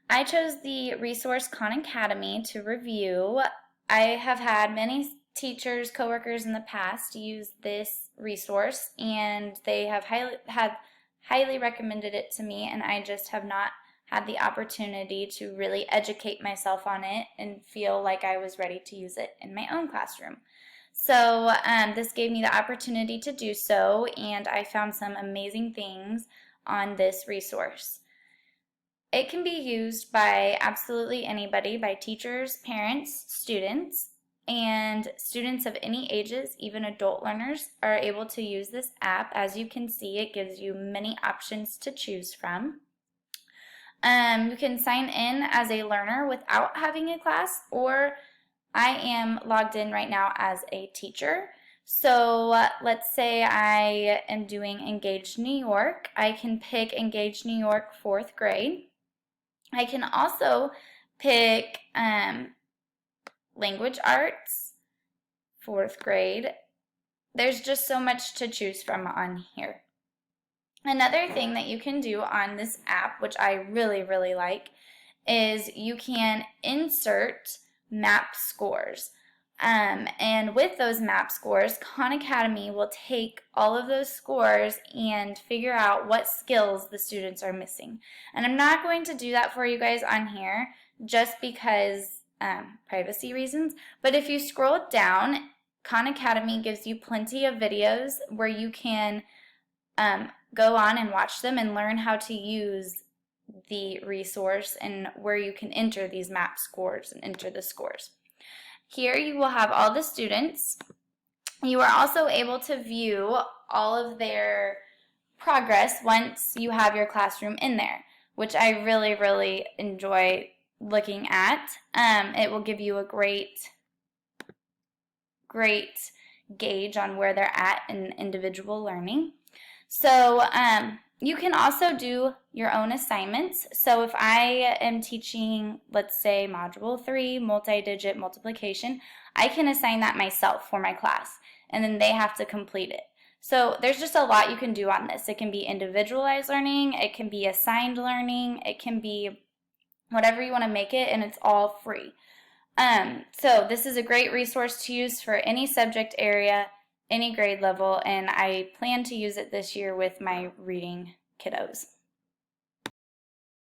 I chose the resource Khan Academy to review. I have had many teachers, coworkers in the past use this resource, and they have highly recommended it to me, and I just have not had the opportunity to really educate myself on it and feel like I was ready to use it in my own classroom. So this gave me the opportunity to do so, and I found some amazing things on this resource. It can be used by absolutely anybody, by teachers, parents, students, and students of any ages, even adult learners, are able to use this app. As you can see, it gives you many options to choose from. You can sign in as a learner without having a class, or I am logged in right now as a teacher. So let's say I am doing Engage New York. I can pick Engage New York 4th grade. I can also pick language arts, 4th grade. There's just so much to choose from on here. Another thing that you can do on this app, which I really like, is you can insert map scores. And with those map scores, Khan Academy will take all of those scores and figure out what skills the students are missing. And I'm not going to do that for you guys on here just because privacy reasons, but if you scroll down, Khan Academy gives you plenty of videos where you can go on and watch them and learn how to use the resource and where you can enter these map scores and enter the scores. Here you will have all the students. You are also able to view all of their progress once you have your classroom in there, which I really enjoy looking at. It will give you a great gauge on where they're at in individual learning. So you can also do your own assignments. So if I am teaching, let's say, Module 3, multi-digit multiplication, I can assign that myself for my class, and then they have to complete it. So there's just a lot you can do on this. It can be individualized learning, it can be assigned learning, it can be whatever you want to make it, and it's all free. So this is a great resource to use for any subject area, any grade level, and I plan to use it this year with my reading kiddos.